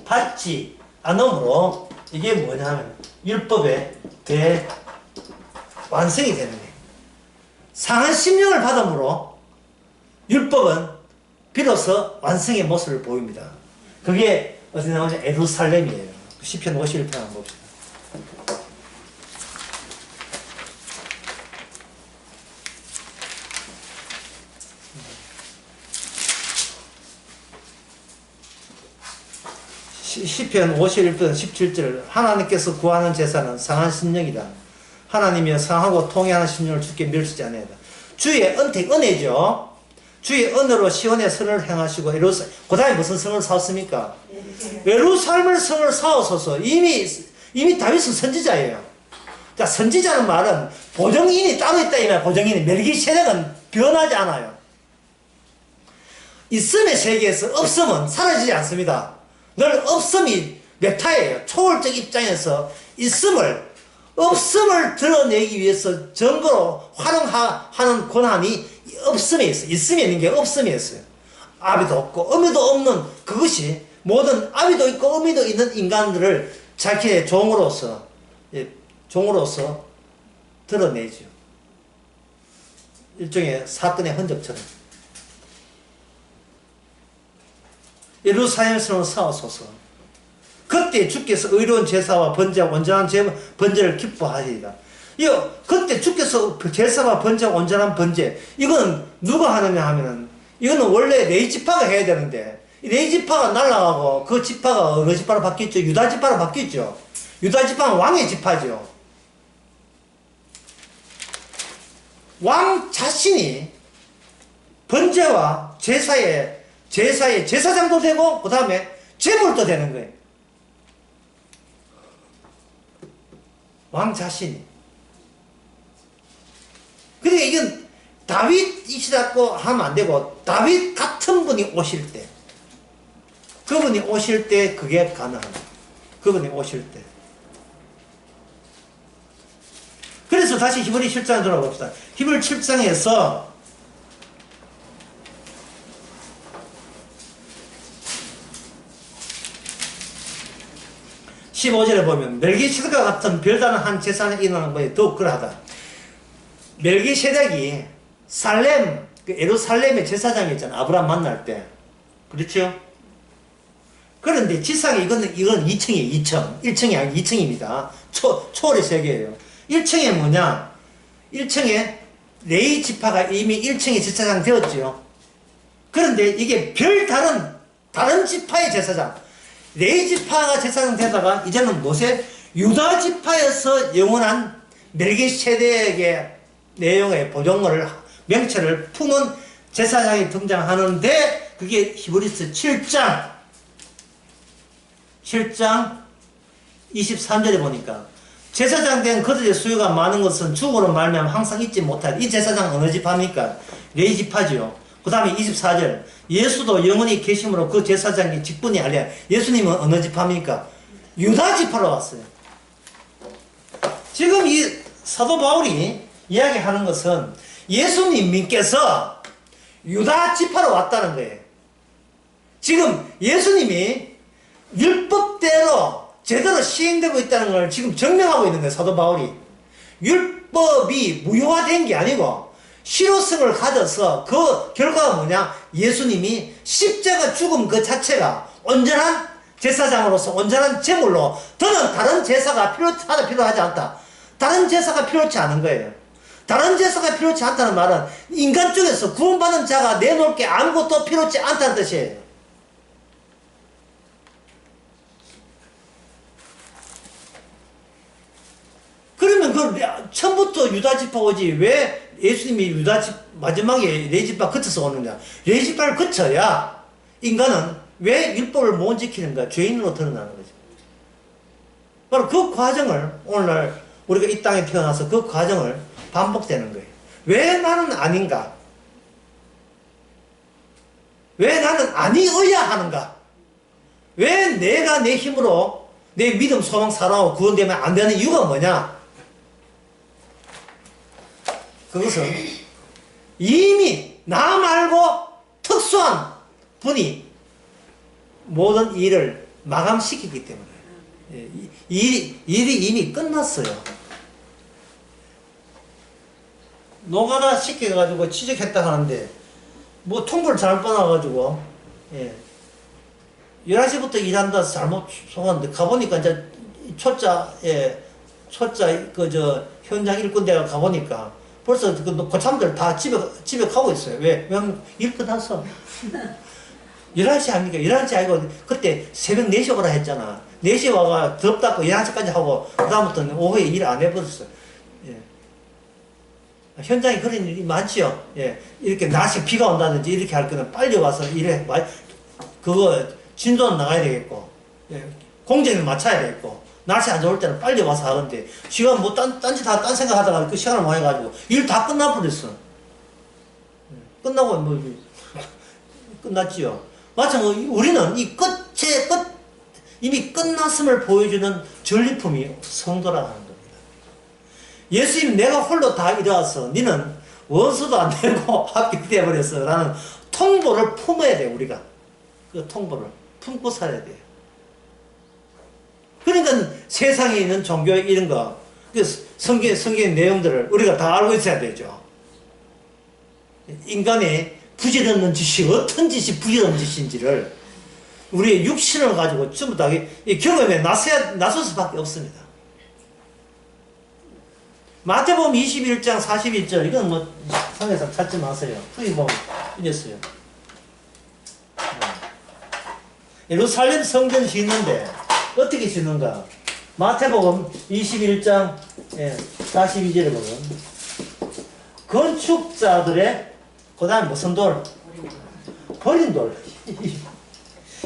Speaker 1: 받지 않으므로 이게 뭐냐면 율법의 완성이 되는 거예요. 상한 심령을 받음으로 율법은 비로소 완성의 모습을 보입니다. 그게 어디 나오냐? 예루살렘이에요. 시편 51편 한번 봅시다. 시편 51편 17절 하나님께서 구하는 제사는 상한 심령이다. 하나님이여 상하고 통회하는 심령을 주께 멸시지 아니하다. 주의 은혜죠. 주의 은혜로 시온의 선을 행하시고 그 다음에 무슨 성을 사왔습니까? 예루살렘 성을 사오소서. 이미 다윗은 선지자예요. 자, 선지자는 말은 보정인이 따로 있다 이말. 보정인이 멜기세덱은 변하지 않아요. 있음의 세계에서 없음은 사라지지 않습니다. 늘 없음이 메타예요. 초월적 입장에서 없음을 드러내기 위해서 증거로 활용하는 권한이 없음에 있어요. 있음이 있는 게 없음에 있어요. 아비도 없고 어미도 없는 그것이 모든 아비도 있고 어미도 있는 인간들을 자기의 종으로서 드러내죠. 일종의 사건의 흔적처럼. 예루살렘 성을 사오소서. 그 그때 주께서 의로운 제사와 번제와 온전한 번제를 기뻐하시리라. 이거 그때 주께서 제사와 번제와 온전한 번제, 이거는 누가 하느냐 하면은, 이거는 원래 레위 지파가 해야 되는데, 레위 지파가 날아가고 그 지파가 어느 지파로 바뀌었죠? 유다 지파로 바뀌었죠. 유다 지파는 왕의 지파죠. 왕 자신이 번제와 제사의 제사장도 되고 그 다음에 제물도 되는 거예요. 왕 자신이. 그러니까 이건 다윗이라고 하면 안 되고, 다윗 같은 분이 오실 때, 그분이 오실 때 그게 가능합니다. 그분이 오실 때. 그래서 다시 히브리 7장에 돌아봅시다. 히브리 7장에서 15절에 보면 멜기세덱과 같은 별다른 한 제사를 인하는 것에 더욱 그러하다. 멜기세덱이 살렘, 그 예루살렘의 제사장이었잖아. 아브라함 만날 때. 그렇죠? 그런데 지상에 이건 2층이에요. 2층. 1층이 아니고 2층입니다. 초월의 세계예요. 1층에 뭐냐? 1층에 레위 지파가 이미 1층에 제사장 되었죠. 그런데 이게 다른 지파의 제사장. 레위 지파가 제사장 되다가 이제는 뭐세? 유다 지파에서 영원한 멜기세덱의 내용의 보정을, 명체를 품은 제사장이 등장하는데, 그게 히브리서 7장 23절에 보니까, 제사장 된 그들의 수요가 많은 것은 죽음으로 말미암아 항상 잊지 못할. 이 제사장 어느 지파입니까? 레위 지파지요. 그 다음에 24절, 예수도 영원히 계심으로 그 제사장이 직분이 알려. 예수님은 어느 지파입니까? 유다 지파로 왔어요. 지금 이 사도 바울이 이야기하는 것은 예수님께서 유다 지파로 왔다는 거예요. 지금 예수님이 율법대로 제대로 시행되고 있다는 걸 지금 증명하고 있는 거예요, 사도 바울이. 율법이 무효화된 게 아니고 실효성을 가져서 그 결과가 뭐냐? 예수님이 십자가 죽음 그 자체가 온전한 제사장으로서 온전한 제물로, 더는 다른 제사가 필요하지 않다. 다른 제사가 필요치 않은 거예요. 다른 제사가 필요치 않다는 말은 인간 쪽에서 구원받은 자가 내놓을 게 아무것도 필요치 않다는 뜻이에요. 그러면 처음부터 유다지파 오지 왜 예수님이 마지막에 레위지파 거쳐서 오느냐? 레위지파를 거쳐야 인간은 왜 율법을 못 지키는가? 죄인으로 드러나는 거죠. 바로 그 과정을 오늘날 우리가 이 땅에 태어나서 그 과정을 반복되는 거예요. 왜 나는 아닌가? 왜 나는 아니어야 하는가? 왜 내가 내 힘으로 내 믿음, 소망, 사랑하고 구원되면 안 되는 이유가 뭐냐? 그것은 이미 나 말고 특수한 분이 모든 일을 마감시키기 때문에 일이 이미 끝났어요. 노가다 시켜가지고 취직했다 하는데 뭐 통보를 잘못 받아가지고 11시부터 일한다 잘못 속았는데 가보니까 이제 초짜 현장 일꾼대가 가보니까 벌써 그 고참들 다 집에 가고 있어요. 왜냐면 일 끝났어. 11시 아닙니까? 11시 아니고 그때 새벽 4시 오라 했잖아. 4시에 와가 덥다고 11시까지 하고 그다음부터는 오후에 일 안 해버렸어. 현장에 그런 일이 많지요. 이렇게 날씨 비가 온다든지 이렇게 할 거는 빨리 와서 일해. 그거 진도는 나가야 되겠고, 공정을 맞춰야 되겠고, 날씨 안 좋을 때는 빨리 와서 하는데, 시간 뭐 딴짓 딴 생각 하다가 그 시간을 못 해가지고, 일 다 끝나버렸어. 끝나고 끝났지요. 마찬가지로 우리는 이 이미 끝났음을 보여주는 전리품이 성도라는 겁니다. 예수님 내가 홀로 다 이뤄서 니는 원수도 안 되고 합격되어 버렸어 라는 통보를 품어야 돼. 우리가 그 통보를 품고 살아야 돼요. 그러니까 세상에 있는 종교 이런 거 성경의 내용들을 우리가 다 알고 있어야 되죠. 인간의 부질없는 짓이 어떤 짓이 부질없는 짓인지를 우리의 육신을 가지고 전부 다 이 경험에 나설 수밖에 없습니다. 마태복음 21장 41절, 이건 뭐 상에서 찾지 마세요. 후기 보면 이랬어요. 예루살렘 성전 짓는데 어떻게 짓는가? 마태복음 21장 42절에 보면 건축자들의 그 다음에 무슨 돌? 버린 돌.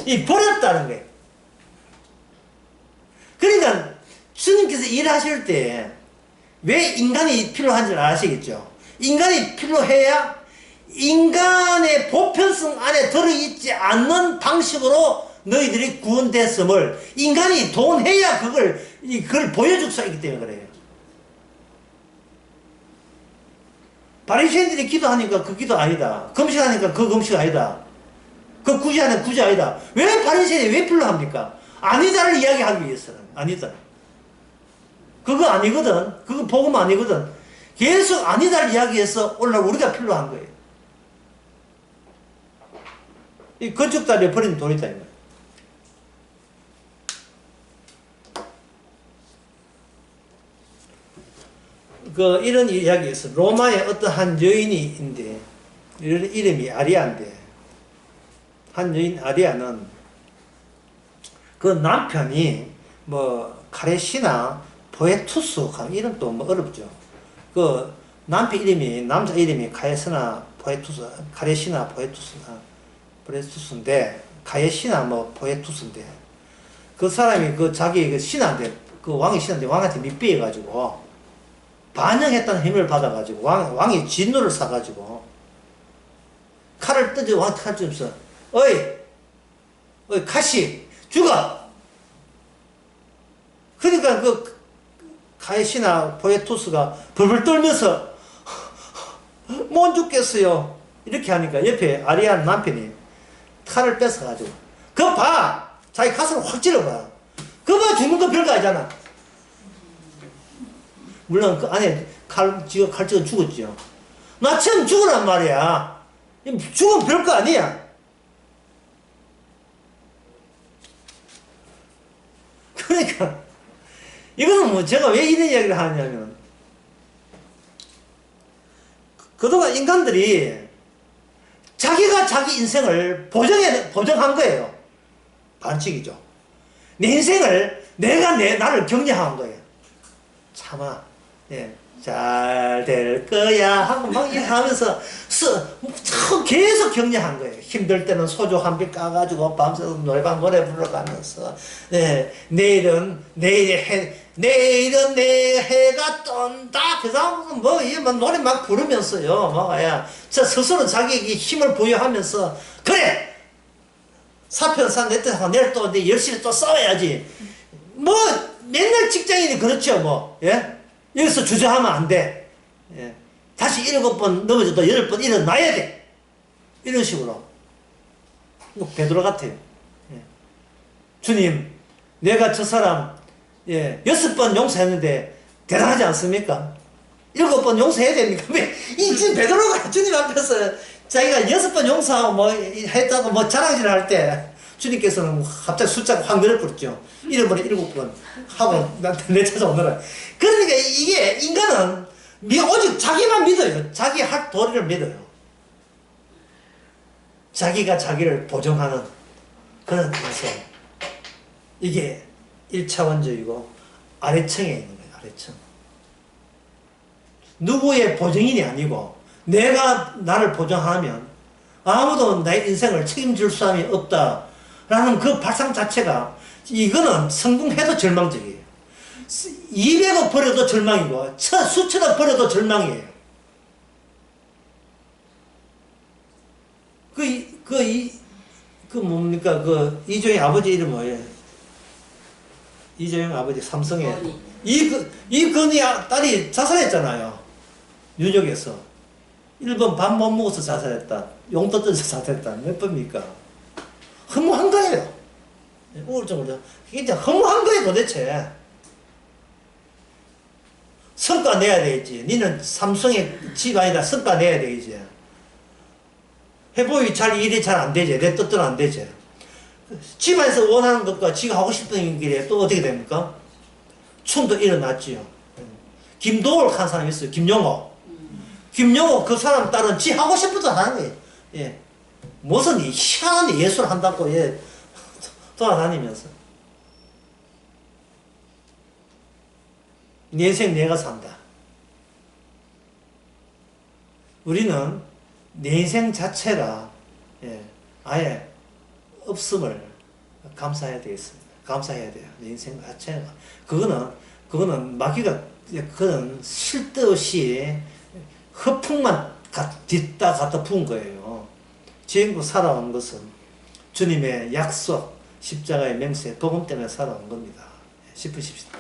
Speaker 1: 이 버렸다는 거예요. 그러니까 주님께서 일하실 때 왜 인간이 필요한지 아시겠죠? 인간이 필요해야 인간의 보편성 안에 들어있지 않는 방식으로 너희들이 구원됐음을 인간이 동원해야 그걸 보여줄 수 있기 때문에 그래요. 바리새인들이 기도하니까 그 기도 아니다. 금식하니까 그 금식 아니다. 그 구제하니까 구제 아니다. 왜 바리새인이 왜 필요합니까? 아니다를 이야기하기 위해서는. 아니다. 그거 아니거든. 그거 복음 아니거든. 계속 아니다를 이야기해서 오늘 우리가 필요한 거예요. 이 건축자리에 버린 돌이다. 이런 이야기 있어. 로마에 어떠한 여인이 있는데, 이름이 아리아인데, 한 여인 아리아는 그 남편이 카레시나 포에투스, 이름 또 어렵죠. 남자 이름이 카레시나 포에투스인데, 카레시나 포에투스인데, 그 사람이 자기 신한테, 왕이 신한테 왕한테 밑배해가지고, 반영했다는 힘을 받아가지고 왕이 진노를 사가지고 칼을 뜨지 왕한테 칼 주면서 어이 카시 죽어. 그러니까 카이시나 포에투스가 벌벌 떨면서 못 죽겠어요 이렇게 하니까 옆에 아리안 남편이 칼을 뺏어가지고 그거 봐 자기 가슴을 확 찔러봐 그거 봐 죽는 거 별거 아니잖아. 물론 그 안에 칼 찍어 죽었죠. 나처럼 죽으란 말이야. 죽으면 별거 아니야. 그러니까 이거는 제가 왜 이런 이야기를 하냐면 그동안 인간들이 자기가 자기 인생을 보정한 거예요. 반칙이죠. 내 인생을 나를 격려한 거예요. 참아. 잘 될 거야 하고 막 이렇게 하면서 계속 격려한 거예요. 힘들 때는 소주 한 병 까가지고 밤새서 노래방 노래 부르러 가면서 내일은 내 해가 떤다. 그 다음은 노래 막 부르면서요. 스스로 자기에게 힘을 부여하면서 그래 사표는 내 뜻하고 내일 또 열심히 또 싸워야지. 맨날 직장인이 그렇죠. 여기서 주저하면 안 돼. 다시 7번 넘어져도 8번 일어나야 돼. 이런 식으로. 베드로 같아요. 주님, 내가 저 사람 6번 용서했는데 대단하지 않습니까? 7번 용서해야 됩니까? 지금 베드로가 주님 앞에서 자기가 6번 용서하고 했다고 자랑질 할 때 주님께서는 갑자기 숫자가 확 늘어버렸죠. 1번에 7번 하고 내 찾아오느라. 그러니까 이게 인간은 오직 자기만 믿어요. 자기 할 도리를 믿어요. 자기가 자기를 보정하는 그런 인생. 이게 1차원적이고 아래층에 있는 거예요. 아래층. 누구의 보정인이 아니고 내가 나를 보정하면 아무도 내 인생을 책임질 사람이 없다. 라는 그 발상 자체가 이거는 성공해도 절망적이에요. 200억 버려도 절망이고 수천억 버려도 절망이에요. 뭡니까 이조영 아버지 이름 뭐예요? 이조영 아버지 삼성에 이건희 딸이 자살했잖아요. 유족에서 1번 밥 못 먹어서 자살했다. 용돈 뜯어서 자살했다. 몇 번입니까? 허무한 거예요. 우울증을 진짜 허무한 거예요 도대체. 성과 내야 되겠지. 니는 삼성의 집안이다. 성과 내야 되겠지. 회복이 일이 잘 안 되지. 내 뜻대로 안 되지. 집안에서 원하는 것과 지가 하고 싶은 길에 또 어떻게 됩니까? 충도 일어났지요. 김도월 한 사람이 있어요. 김용호. 김용호 그 사람 딸은 지 하고 싶은 거 하는 거예요. 예. 무슨 희한한 예술 한다고 예. 돌아다니면서. 내 인생 내가 산다. 우리는 내 인생 자체가 예, 아예 없음을 감사해야 되겠습니다. 감사해야 돼요. 내 인생 자체가. 그거는 마귀가 그런 쓸데없이 허풍만 딛다 갖다 부은 거예요. 지금껏 살아온 것은 주님의 약속, 십자가의 맹세, 복음 때문에 살아온 겁니다. 싶으십시다.